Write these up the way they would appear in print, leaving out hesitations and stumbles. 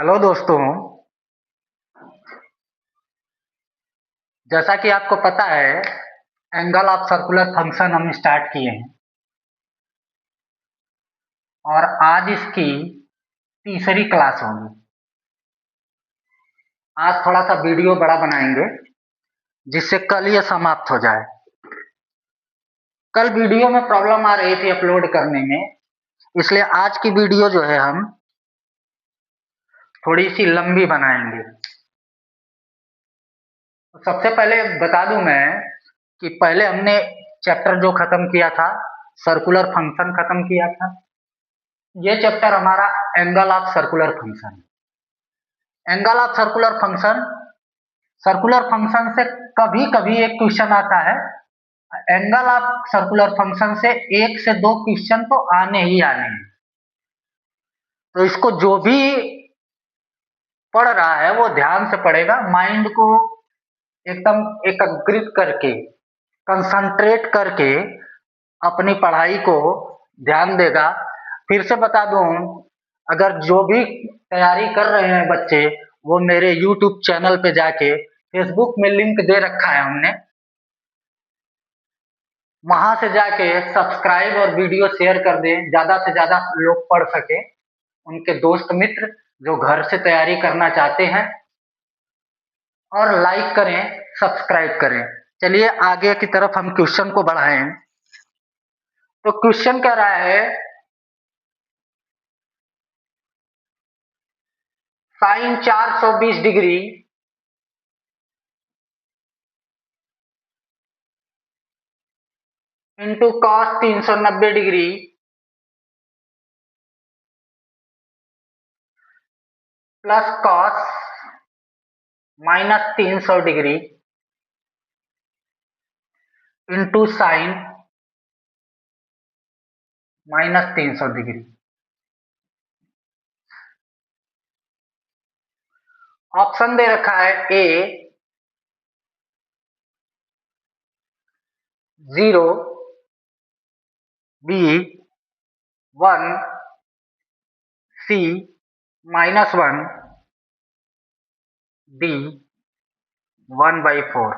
Hello दोस्तों। जैसा कि आपको पता है, एंगल ऑफ सर्कुलर फंक्शन हम स्टार्ट किए हैं और आज इसकी तीसरी क्लास होगी। आज थोड़ा सा वीडियो बड़ा बनाएंगे जिससे कल ये समाप्त हो जाए। कल वीडियो में प्रॉब्लम आ रही थी अपलोड करने में, इसलिए आज की वीडियो जो है हम थोड़ी सी लंबी बनाएंगे। सबसे पहले बता दूं मैं कि पहले हमने चैप्टर जो खत्म किया था, सर्कुलर फंक्शन खत्म किया था। ये चैप्टर हमारा angle of circular function. Angle of circular function से कभी कभी एक क्वेश्चन आता है। एंगल ऑफ सर्कुलर फंक्शन से एक से दो क्वेश्चन तो आने ही आने हैं। तो इसको जो भी पढ़ रहा है वो ध्यान से पढ़ेगा, माइंड को एकदम एकाग्रित करके, कंसंट्रेट करके अपनी पढ़ाई को ध्यान देगा। फिर से बता दूं, अगर जो भी तैयारी कर रहे हैं बच्चे, वो मेरे YouTube चैनल पे जाके, फेसबुक में लिंक दे रखा है हमने, वहां से जाके सब्सक्राइब और वीडियो शेयर कर दें, ज्यादा से ज्यादा लोग पढ़ सके, उनके दोस्त मित्र जो घर से तैयारी करना चाहते हैं। और लाइक करें, सब्सक्राइब करें। चलिए आगे की तरफ हम क्वेश्चन को बढ़ाएं। तो क्वेश्चन कह रहा है sine 420 degree into cos 390 degree plus cos minus 300 degree into sine minus 300 degree. Option दे रखा है A 0, B 1, C -1, D 1/4।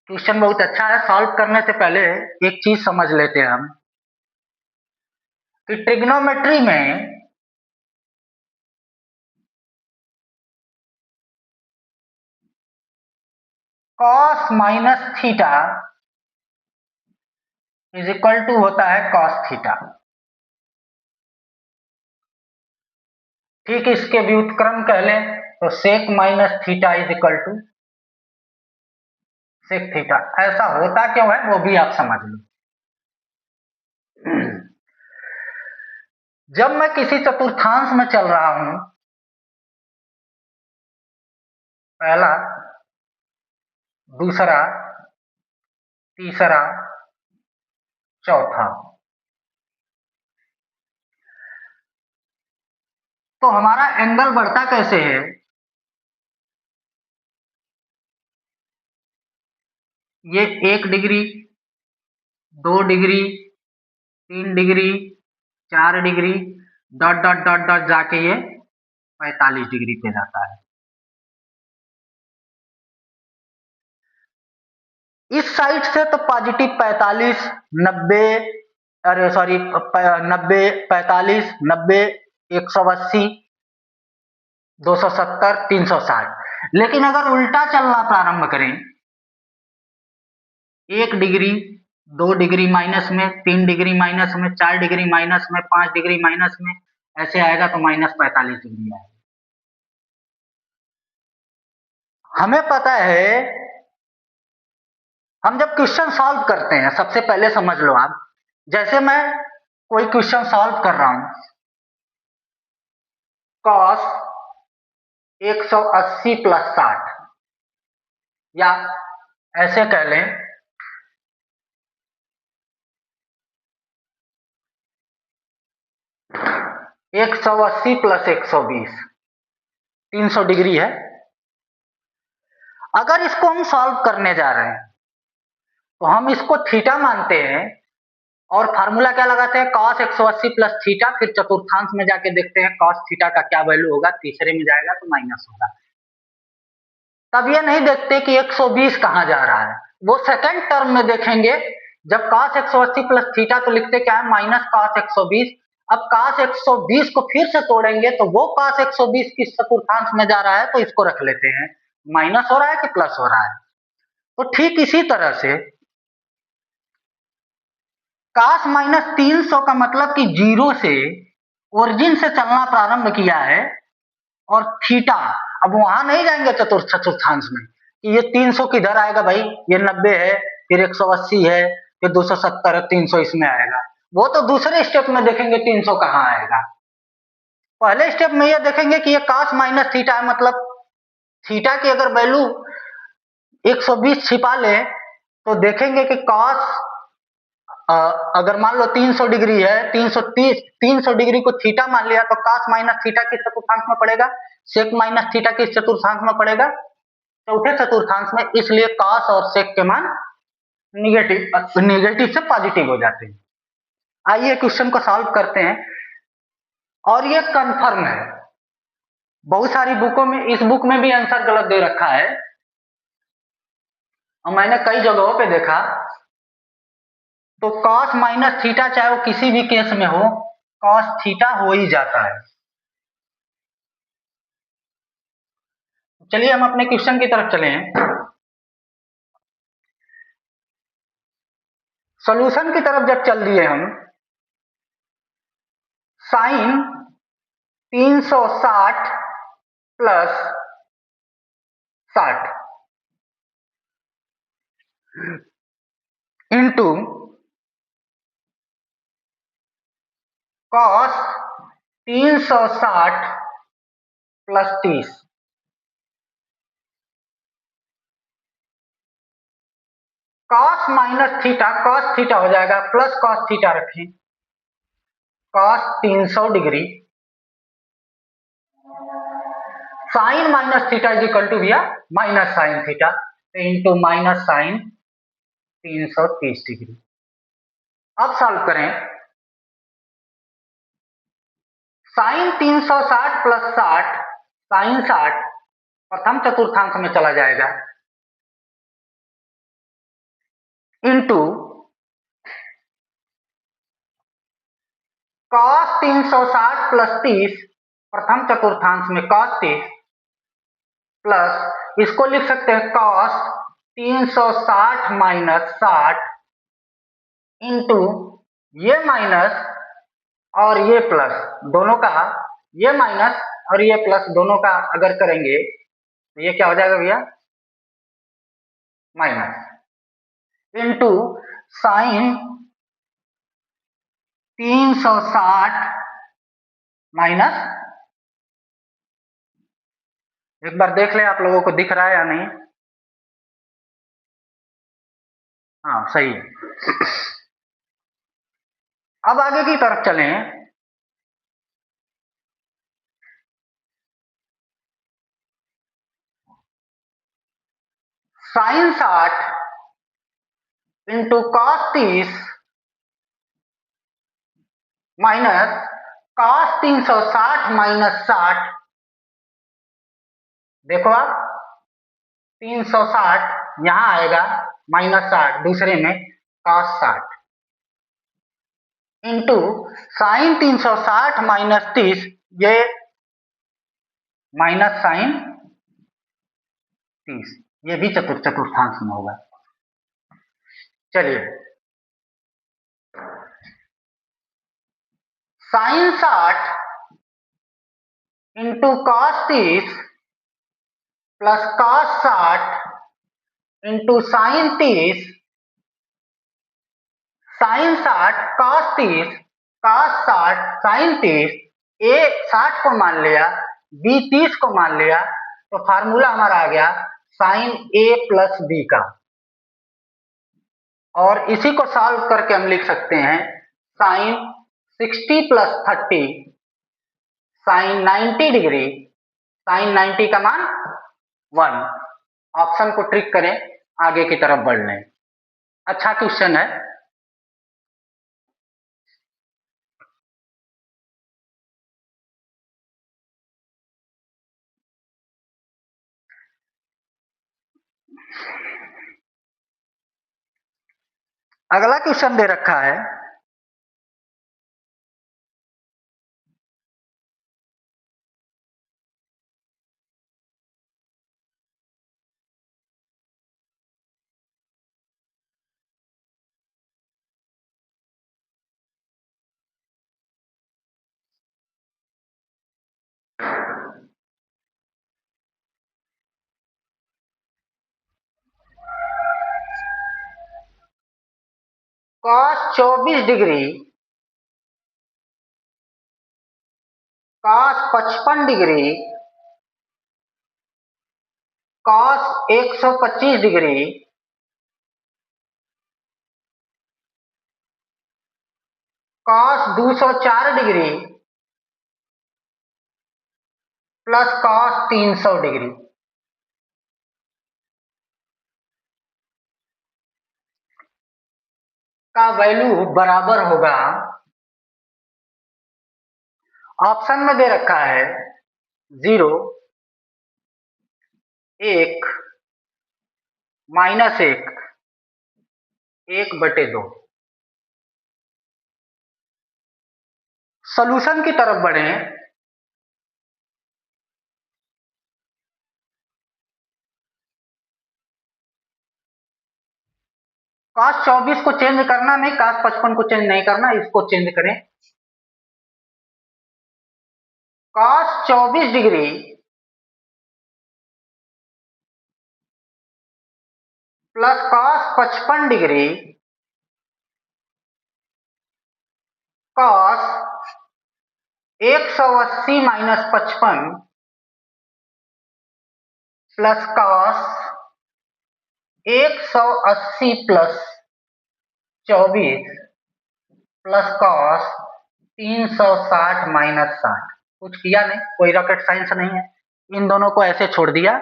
Question बहुत अच्छा है। सॉल्व करने से पहले एक चीज समझ लेते हैं हम कि ट्रिग्नोमेट्री में cos minus theta is equal to होता है कॉस थीटा। ठीक इसके व्युत्क्रम कह लें तो sec minus theta is equal to sec theta. ऐसा होता क्यों है वो भी आप समझ लो। जब मैं किसी चतुर्थांश में चल रहा हूं, पहला, दूसरा, तीसरा, चौथा, तो हमारा एंगल बढ़ता कैसे है? ये 1 degree, 2 degree, 3 degree, 4 degree, dot dot dot dot जाके ये 45 डिग्री पे जाता है। इस साइड से तो पॉजिटिव 45, 90, अरे सॉरी 90, 45, 90, 180, 270, 360। लेकिन अगर उल्टा चलना प्रारंभ करें, 1 डिग्री, 2 डिग्री माइनस में, 3 डिग्री माइनस में, 4 डिग्री माइनस में, 5 डिग्री माइनस में, ऐसे आएगा तो -45 डिग्री आएगा। हमें पता है, हम जब क्वेश्चन सॉल्व करते हैं, सबसे पहले समझ लो आप, जैसे मैं कोई क्वेश्चन सॉल्व कर रहा हूं, कॉस 180 प्लस 60, या ऐसे कह लें 180 प्लस 120, 300 डिग्री है। अगर इसको हम सॉल्व करने जा रहे हैं तो हम इसको थीटा मानते हैं और फार्मूला क्या लगाते हैं, cos 180 प्लस थीटा, फिर चतुर्थांश में जाके देखते हैं cos थीटा का क्या वैल्यू होगा, तीसरे में जाएगा तो माइनस होगा। तब ये नहीं देखते कि 120 कहाँ जा रहा है, वो सेकंड टर्म में देखेंगे। जब cos 180 प्लस थीटा तो लिखते क्या है, माइनस cos 120। अब cos 120 को फिर से तोड़ेंगे तो वो cos 120 किस चतुर्थांश में जा रहा है, तो इसको रख लेते हैं, माइनस हो रहा है कि प्लस हो रहा है। तो ठीक इसी तरह से cos माइनस 300 का मतलब कि जीरो से ओरिजिन से चलना प्रारंभ किया है, और थीटा, अब वहां नहीं जाएंगे चतुर्थांश में कि ये 300 किधर आएगा भाई, ये 90 है, फिर 180 है, फिर 270 है, 300 इसमें आएगा। वो तो दूसरे स्टेप में देखेंगे 300 कहाँ आएगा। पहले स्टेप में ये देखेंगे कि ये cos माइनस थीटा है, मतलब थीटा की अगर वैल्यू 120 छिपा ले तो देखेंगे कि cos अगर मान लो 300 डिग्री है, 300 डिग्री को थीटा मान लिया तो cos माइनस थीटा किस चतुर्थांश में पड़ेगा, sec माइनस थीटा किस चतुर्थांश में पड़ेगा, चौथे चतुर्थांश में। इसलिए cos और sec के मान नेगेटिव से पॉजिटिव हो जाते हैं। आइए क्वेश्चन को सॉल्व करते हैं, और ये कंफर्म है, बहुत सारी बुकों में, इस बुक में भी आंसर गलत दे रखा है, और मैंने कई जगहों पे देखा तो cos माइनस थीटा चाहे वो किसी भी केस में हो, cos थीटा हो ही जाता है। चलिए हम अपने क्वेश्चन की तरफ चले हैं। सॉल्यूशन की तरफ जब चल दिए हम, sine 360 plus 60 into cos 360 plus 30, cos minus theta, cos theta हो जाएगा, प्लस कॉस थीटा रखें, cos 300 degree, sine minus theta is equal to भैया minus sine theta, into minus sine 330 degree. अब सॉल्व करें, साइन 360 प्लस 60, साइन 60 प्रथम चतुर्थांश में चला जाएगा, इंटू कॉस 360 प्लस 30 प्रथम चतुर्थांश में cos 30, प्लस इसको लिख सकते हैं cos 360 माइनस 60 इंटू ये माइनस और ये प्लस, दोनों का, ये माइनस और ये प्लस दोनों का अगर करेंगे तो ये क्या हो जाएगा भैया, माइनस, इंटू साइन 360 माइनस, एक बार देख ले आप लोगों को दिख रहा है या नहीं, हाँ सही है। अब आगे की तरफ चलें, sine 60 into cos 30 minus cos 360 minus 60, देखो आप 360 यहां आएगा, माइनस 60 दूसरे में, cos 60 इंटू साइन 360 माइनस 30, ये माइनस साइन 30, ये भी चतुर्थांश में होगा। चलिए, sine 60 into cos 30 plus cos 60 into sine 30, sine 60 cos 30 cos 60 sine 30, ए 60 को मान लिया, बी 30 को मान लिया, तो फार्मूला हमारा आ गया साइन ए प्लस बी का, और इसी को सॉल्व करके हम लिख सकते हैं sine 60 plus 30 sine 90 degree, sine 90 का मान 1। ऑप्शन को ट्रिक करें, आगे की तरफ बढ़ लें। अच्छा क्वेश्चन है। अगला क्वेश्चन दे रखा है cos 24 degree cos 55 degree cos 125 degree cos 204 degree plus cos 300 degree का वैल्यू बराबर होगा। ऑप्शन में दे रखा है 0, 1, -1, 1/2। सॉल्यूशन की तरफ बढ़ें। cos 24 को चेंज करना नहीं, cos 55 को चेंज नहीं करना, इसको चेंज करें। cos 24 degree plus cos 55 degree cos 180 minus 55 plus cos 180 plus 24 plus cos 360 minus 60। कुछ किया नहीं, कोई रॉकेट साइंस नहीं है, इन दोनों को ऐसे छोड़ दिया।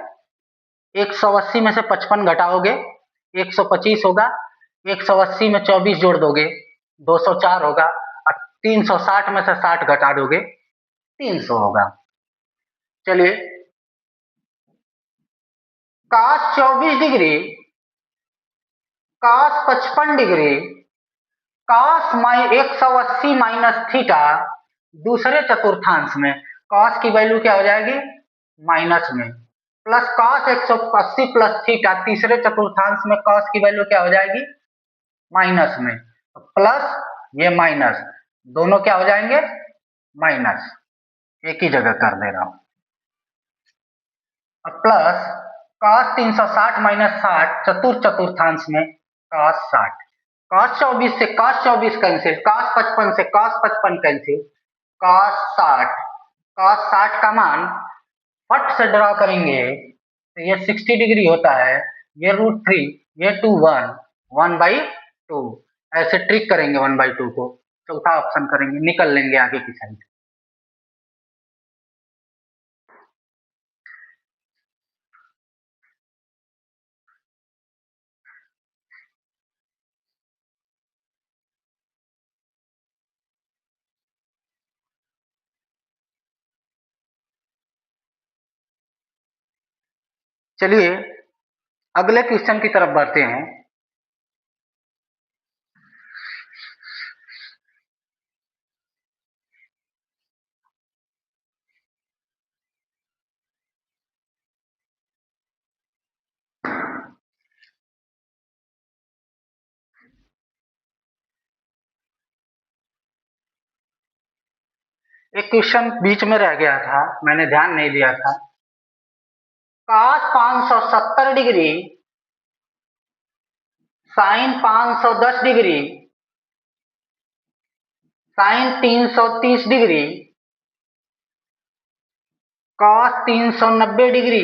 180 में से 55 घटाओगे 125 होगा, 180 में 24 जोड़ दोगे 204 होगा, और 360 में से 60 घटा दोगे 300 होगा। चलिए, cos 24 degree cos 55 degree cos 180 minus theta दूसरे चतुर्थांश में cos की वैल्यू क्या हो जाएगी, माइनस में, प्लस cos 180 प्लस थीटा तीसरे चतुर्थांश में cos की वैल्यू क्या हो जाएगी, माइनस में। प्लस ये माइनस दोनों क्या हो जाएंगे, माइनस, एक ही जगह कर दे रहा हूं। प्लस cos 360 माइनस 60 चतुर्थांश में cos 60, cos 24 से cos 24 कैंसिल, cos 55 से cos 55 कैंसिल, cos 60 का मान फट से ड्रॉ करेंगे तो ये 60 डिग्री होता है, ये √3, ये 2 1 1/2, ऐसे ट्रिक करेंगे 1/2 को, चौथा ऑप्शन करेंगे, निकल लेंगे आगे की साइड। चलिए अगले क्वेश्चन की तरफ बढ़ते हैं। एक क्वेश्चन बीच में रह गया था, मैंने ध्यान नहीं दिया था। cos 570 degree sin 510 degree sin 330 degree cos 390 degree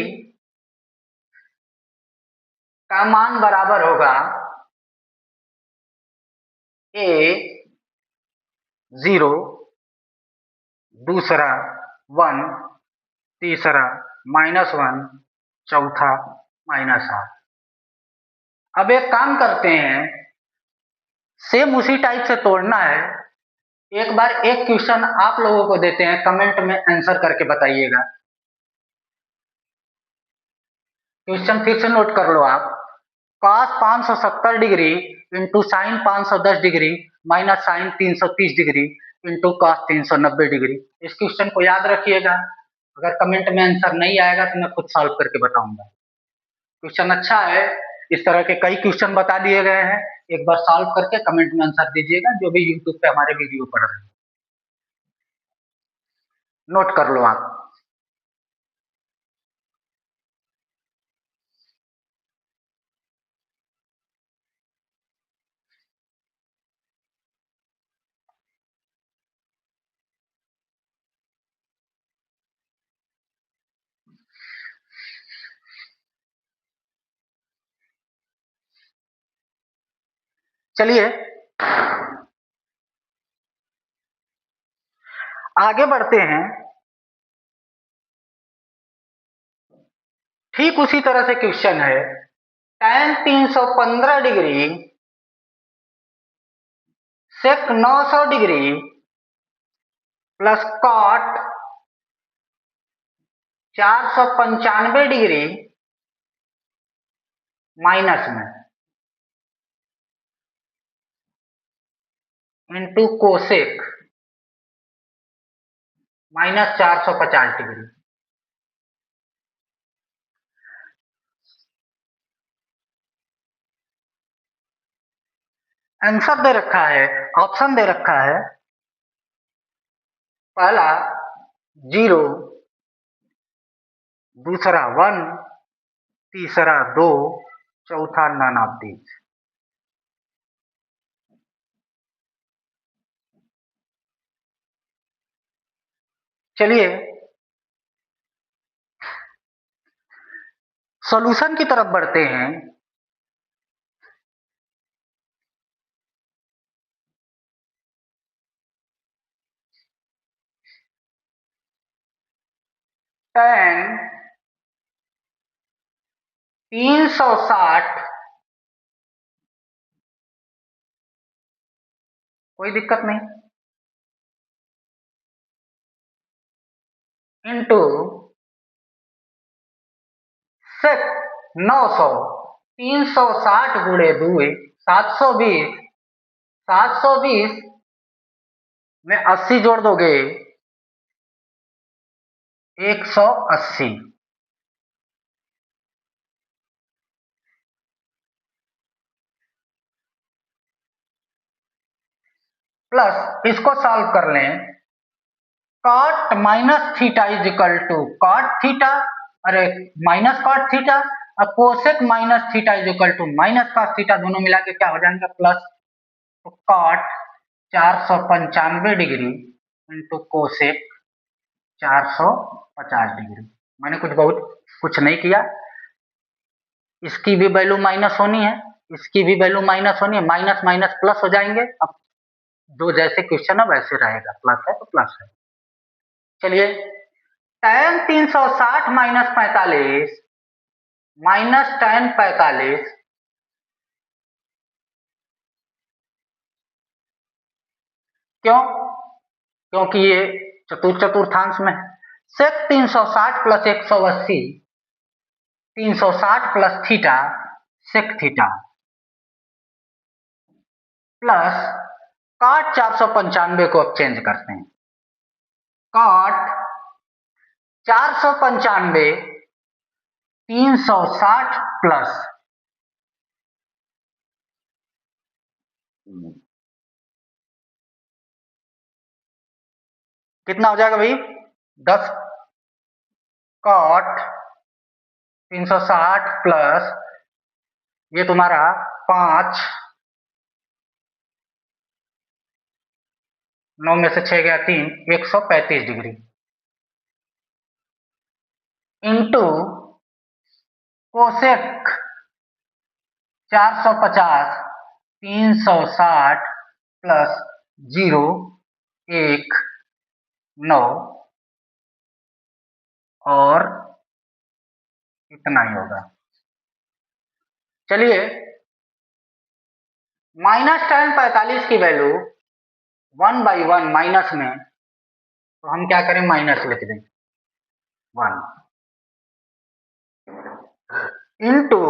का मान बराबर होगा A 0, दूसरा 1, तीसरा -1, चौथा -8। अब एक काम करते हैं, सेम उसी टाइप से तोड़ना है। एक बार एक क्वेश्चन आप लोगों को देते हैं, कमेंट में आंसर करके बताइएगा। क्वेश्चन फिर से नोट कर लो आप। cos 570 degree into sine 510 degree minus sine 330 degree into cos 390 degree. इस क्वेश्चन को याद रखिएगा। अगर कमेंट में आंसर नहीं आएगा तो मैं खुद सॉल्व करके बताऊंगा। क्वेश्चन अच्छा है, इस तरह के कई क्वेश्चन बता दिए गए हैं। एक बार सॉल्व करके कमेंट में आंसर दीजिएगा, जो भी यूट्यूब पे हमारे वीडियो पढ़ रहे हैं। नोट कर लो आप। चलिए आगे बढ़ते हैं। ठीक उसी तरह से क्वेश्चन है। tan 315 degree sec 900 degree plus cot 495 degree minus में into cosec minus 450 degree. Answer दे रखा है, ऑप्शन दे रखा है। पहला 0, दूसरा 1, तीसरा 2, चौथा नन ऑफ दीज। चलिए सॉल्यूशन की तरफ बढ़ते हैं। tan 360, कोई दिक्कत नहीं, इंटू सेक 900, 360 गुणे 2 720, 720 में 80 जोड़ दोगे 180 प्लस इसको सॉल्व कर लें। Cot minus theta is equal to cot theta, अरे माइनस कॉट थीटा, और cosec minus theta is equal to minus cos theta, दोनों मिला के क्या हो जाएंगे प्लस। तो cot 495 degree into cosec 450 degree. मैंने कुछ नहीं किया। इसकी भी वैल्यू माइनस होनी है, इसकी भी वैल्यू माइनस होनी है, माइनस माइनस प्लस हो जाएंगे। अब जो जैसे क्वेश्चन है वैसे रहेगा, प्लस है तो प्लस है। चलिए tan 360 माइनस 45 माइनस tan 45, क्यों? क्योंकि ये चतुर्थांश में है। Sec 360 plus 180, 360 plus theta sec theta plus cot 495 को अब चेंज करते हैं। कॉट 495 360 प्लस कितना हो जाएगा भाई 10। कॉट 360 प्लस ये तुम्हारा 5, 9 में से 6 गया 3, 135 डिग्री इंटू कोसेक 450 360 प्लस 0 1 9 और इतना ही होगा। चलिए माइनस tan 45 की वैल्यू 1/1 माइनस में, तो हम क्या करें माइनस लिख दें 1। Into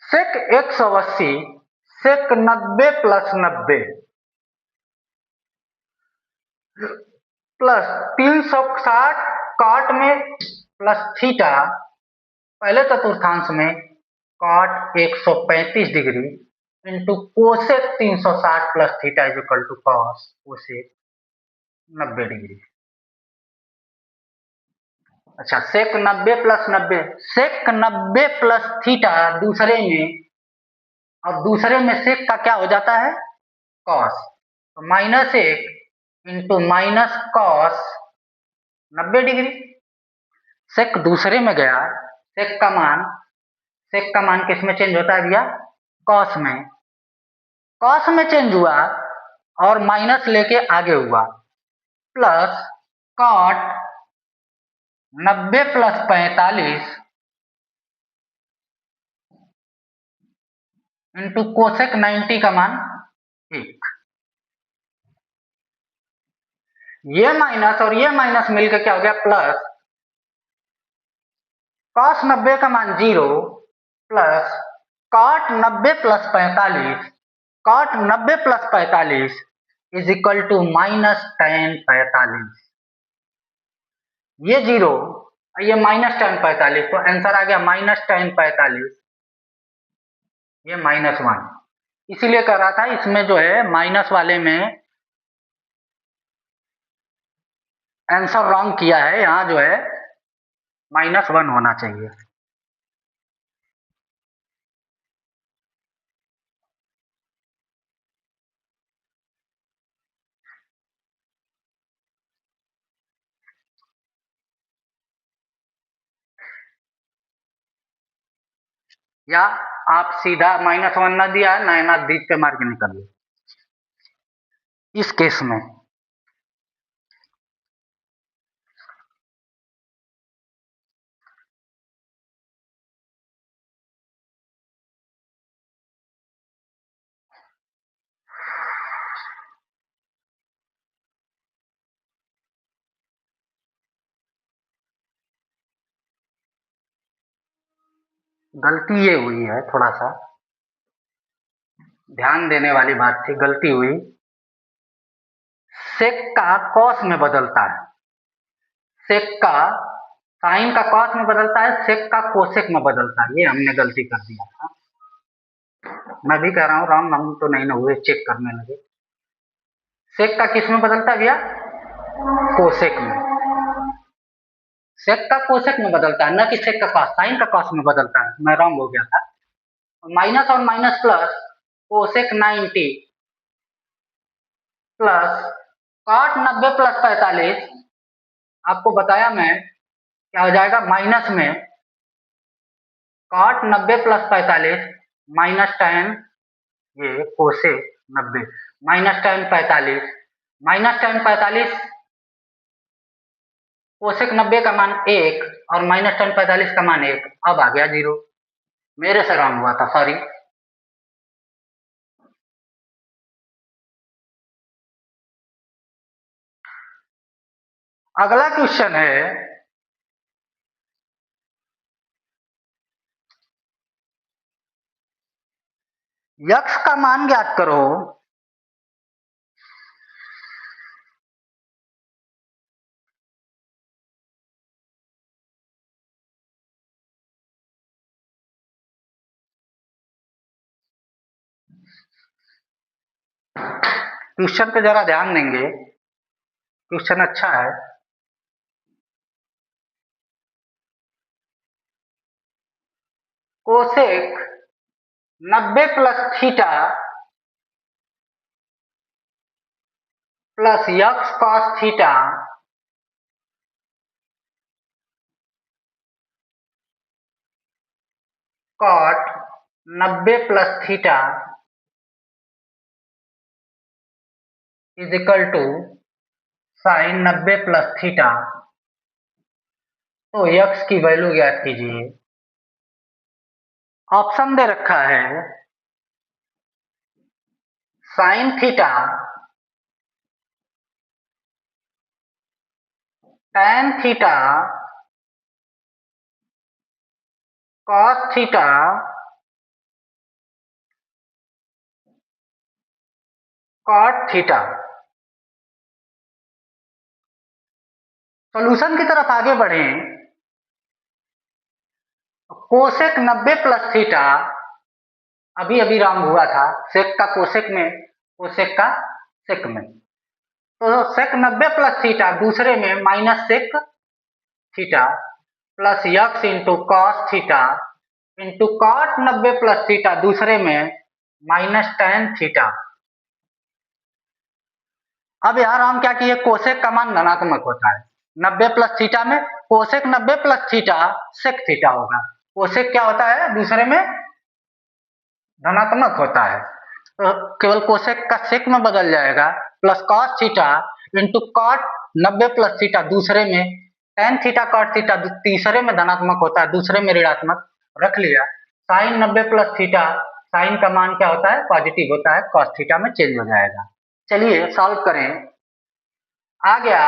sec 180 sec 90 plus 90 plus 360 cot में प्लस थीटा पहले चतुर्थांश में cot 135 degree into cosec 360 plus theta is equal to cos cosec 90 degree. अच्छा, sec 90 plus 90, sec 90 plus theta दूसरे में, और दूसरे में सेक का क्या हो जाता है, कॉस, तो -1 इंटू माइनस कॉस 90 डिग्री। सेक दूसरे में गया, सेक का मान किस में चेंज होता है भैया, कॉस में, कॉस में चेंज हुआ और माइनस लेके आगे हुआ, plus cot 90 plus 45 into cosec 90 का मान 1। ये माइनस और ये माइनस मिलकर क्या हो गया, प्लस कॉस 90 का मान 0 plus cot 90 plus 45, cot 90 plus 45 is equal to minus tan 45। ये 0, ये माइनस tan 45, तो आंसर आ गया माइनस tan 45, ये -1। इसीलिए कह रहा था इसमें जो है माइनस वाले में आंसर रॉन्ग किया है, यहां जो है -1 होना चाहिए। या आप सीधा -1 ना दिया है, ना बीच पे मार के निकल लो इस केस में। गलती ये हुई है, थोड़ा सा ध्यान देने वाली बात थी, गलती हुई, सेक का कॉस में बदलता है, सेक का साइन का कॉस में बदलता है, सेक का कोसेक में बदलता है, ये हमने गलती कर दिया था। मैं भी कह रहा हूँ राम, हम तो नहीं ना हुए, चेक करने लगे। सेक का किस में बदलता है भैया, कोसेक में, सेक का कोसेक में बदलता है, न कि सेक का कॉस, साइन का कॉस में बदलता है, मैं रॉन्ग हो गया था। माइनस और minus plus cosec 90 plus cot 90 plus 45, आपको बताया मैं क्या हो जाएगा, माइनस में कॉट 90 प्लस 45 माइनस tan, ये cosec 90 minus tan 45, minus tan 45 cosec 90 का मान 1 और माइनस tan 45 का मान 1, अब आ गया 0, मेरे से रॉन्ग हुआ था, सॉरी। अगला क्वेश्चन है, यक्स का मान ज्ञात करो, क्वेश्चन पे जरा ध्यान देंगे, क्वेश्चन अच्छा है। Cosec 90 plus theta plus x cos theta cot 90 plus theta is equal to sine 90 plus theta, तो यक्स की वैल्यू ज्ञात कीजिए। ऑप्शन दे रखा है sine theta, tan theta, cos theta cot theta. Solution की तरफ आगे बढ़े। कोसेक 90 प्लस थीटा अभी अभी रॉन्ग हुआ था, सेक का कोसेक में, कोसेक का सेक में। तो सेक 90 प्लस थीटा दूसरे में minus sec theta plus x into cos theta into cot 90 plus theta दूसरे में माइनस टेन थीटा। अब यार हम क्या किए, कोसेक का मान धनात्मक होता है 90 प्लस थीटा में, cosec 90 plus theta sec theta होगा। कोसेक क्या होता है, दूसरे में धनात्मक होता है, तो केवल कोसेक का सेक में बदल जाएगा, plus cos theta into cot 90 plus theta दूसरे में टेन थीटा कॉट थीटा तीसरे में धनात्मक होता है, दूसरे में ऋणात्मक रख लिया। साइन 90 प्लस थीटा, साइन का मान क्या होता है, पॉजिटिव होता है, कॉस थीटा में चेंज हो जाएगा। चलिए सॉल्व करें। आ गया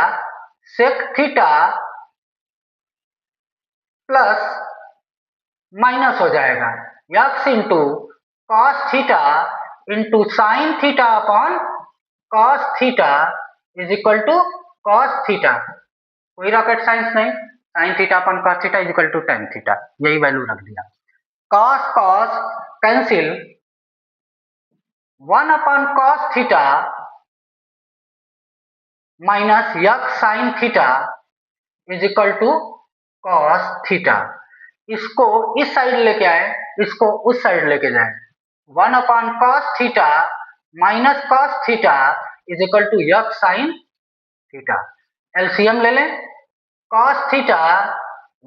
सेक थीटा प्लस माइनस हो जाएगा x into cos theta into sine theta upon cos theta is equal to cos theta. कोई रॉकेट साइंस नहीं, sine theta upon cos theta is equal to tan theta, यही value रख दिया। Cos cos cancel, 1 upon cos theta minus x sine theta is equal to cos theta. इसको इस side लेके आए, इसको उस साइड लेके जाए। 1 upon cos theta minus cos theta is equal to x sine theta. LCM ले लें, कॉस थीटा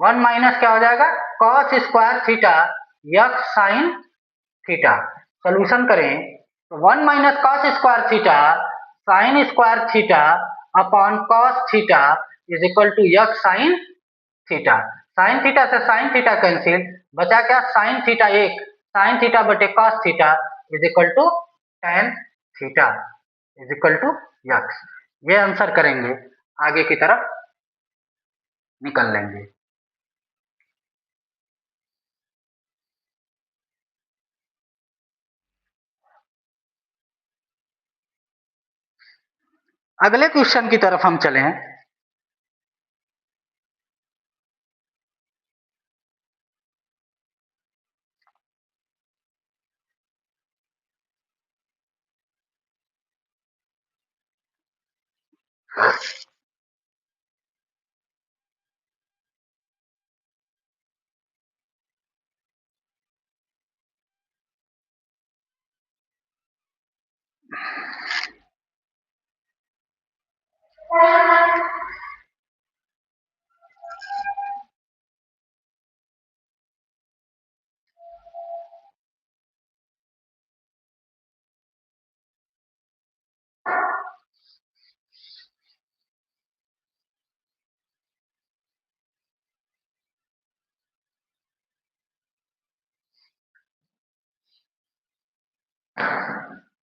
1 माइनस क्या हो जाएगा, cos square theta x sine theta. Solution करें तो 1 minus cos square theta sine square theta upon cos theta is equal to x sine theta. Sine theta से sine theta cancel, बचा क्या, sine theta एक, sine theta बटे cos theta is equal to tan theta is equal to x. ये answer करेंगे, आगे की तरफ निकल लेंगे। अगले क्वेश्चन की तरफ हम चले हैं।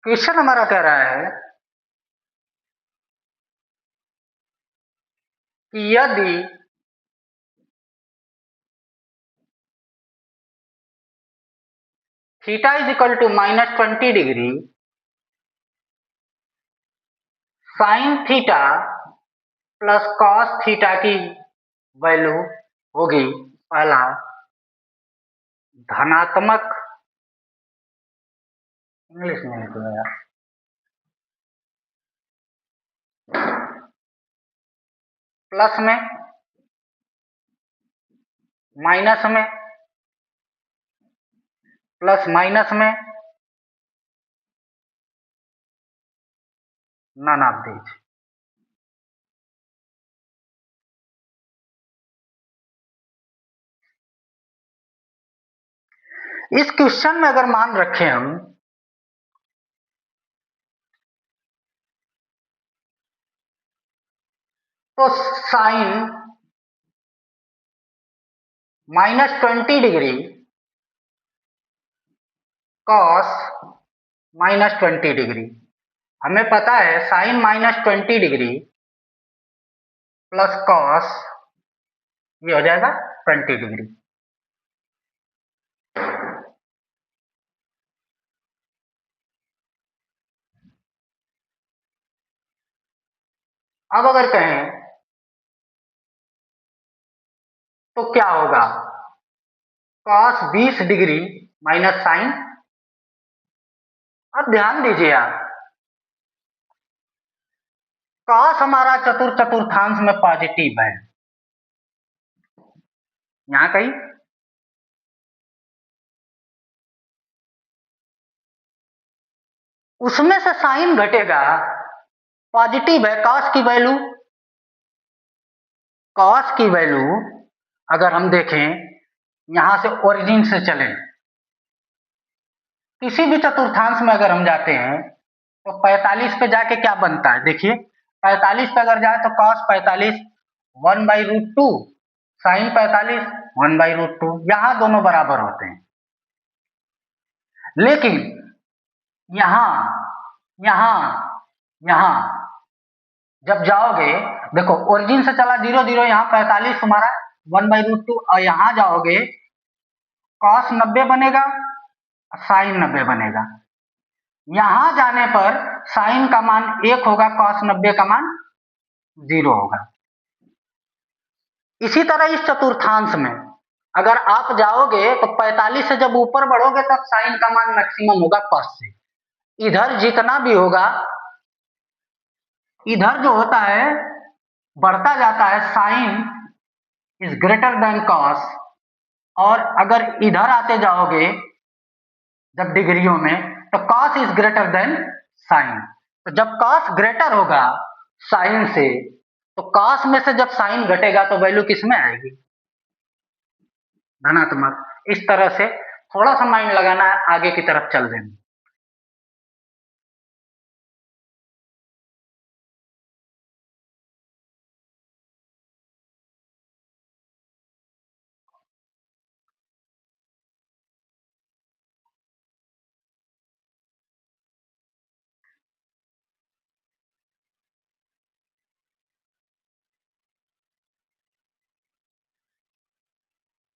क्वेश्चन हमारा कह रहा है कि यदि theta is equal to minus 20 degree, sine theta plus cos theta की वैल्यू होगी, पहला धनात्मक, इंग्लिश में लिखो यार, प्लस में, माइनस में, प्लस माइनस में, नन ऑफ दीज। इस क्वेश्चन में अगर मान रखें हम तो sine minus 20 degree cos minus 20 degree, हमें पता है sine minus 20 degree plus cos ये हो जाएगा 20 डिग्री। अब अगर कहें तो क्या होगा, cos 20 डिग्री माइनस साइन। अब ध्यान दीजिए आप, cos हमारा चतुर्थांश में पॉजिटिव है, यहां कहीं उसमें से साइन घटेगा, पॉजिटिव है। cos की वैल्यू अगर हम देखें यहां से ओरिजिन से चलें, किसी भी चतुर्थांश में अगर हम जाते हैं तो 45 पे जाके क्या बनता है, देखिए 45 पे अगर जाए तो cos 45 1/√2, साइन 45 1/√2, यहां दोनों बराबर होते हैं। लेकिन यहां यहां यहां जब जाओगे, देखो ओरिजिन से चला 0 0, यहाँ 45 तुम्हारा 1/√2, और यहां जाओगे cos 90 बनेगा, साइन 90 बनेगा। यहां जाने पर साइन का मान 1 होगा, cos 90 का मान 0 होगा। इसी तरह इस चतुर्थांश में अगर आप जाओगे तो 45 से जब ऊपर बढ़ोगे तब साइन का मान मैक्सिमम होगा cos से। इधर जितना भी होगा, इधर जो होता है बढ़ता जाता है, sine is greater than cos. और अगर इधर आते जाओगे जब डिग्रियों में, तो cos is greater than sine. तो जब कॉस ग्रेटर होगा साइन से, तो कॉस में से जब साइन घटेगा तो वैल्यू किस में आएगी, धनात्मक। इस तरह से थोड़ा सा माइंड लगाना है, आगे की तरफ चल देना।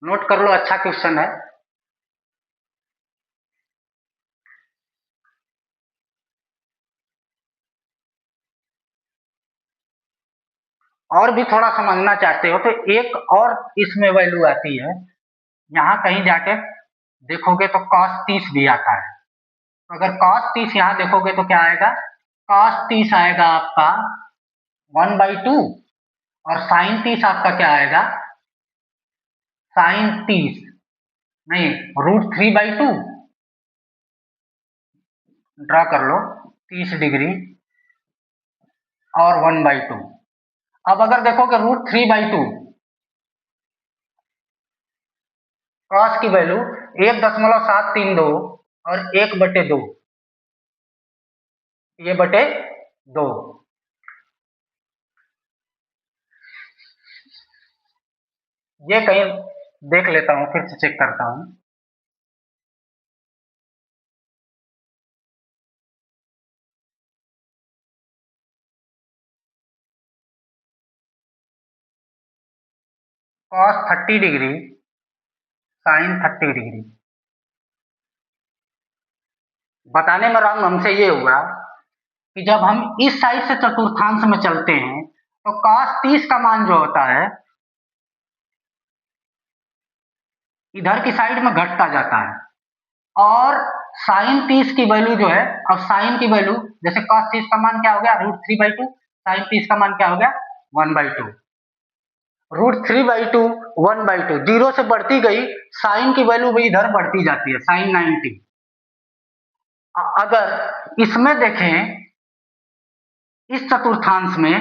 नोट कर लो, अच्छा क्वेश्चन है। और भी थोड़ा समझना चाहते हो तो एक और इसमें वैल्यू आती है, यहां कहीं जाके देखोगे तो cos 30 भी आता है। तो अगर cos 30 यहां देखोगे तो क्या आएगा, cos 30 आएगा आपका 1/2, और sin 30 आपका क्या आएगा, sin 30 नहीं √3/2। ड्रा कर लो 30 डिग्री और 1/2। अब अगर देखोगे √3/2, cos की वैल्यू 1.732 और 1/2, ये बटे 2। ये कहीं देख लेता हूं, फिर से चेक करता हूं। cos 30 degree sin 30 degree. बताने में रंग हमसे ये हुआ कि जब हम इस साइड से चतुर्थांश में चलते हैं तो cos 30 का मान जो होता है इधर की साइड में घटता जाता है, और sin 30 की वैल्यू जो है, अब sin की वैल्यू जैसे cos 30 का मान क्या हो गया √3/2, sin 30 का मान क्या हो गया 1/2। √3/2 1/2 जीरो से बढ़ती गई, साइन की वैल्यू भी इधर बढ़ती जाती है, sin 90। अगर इसमें देखें, इस चतुर्थांश में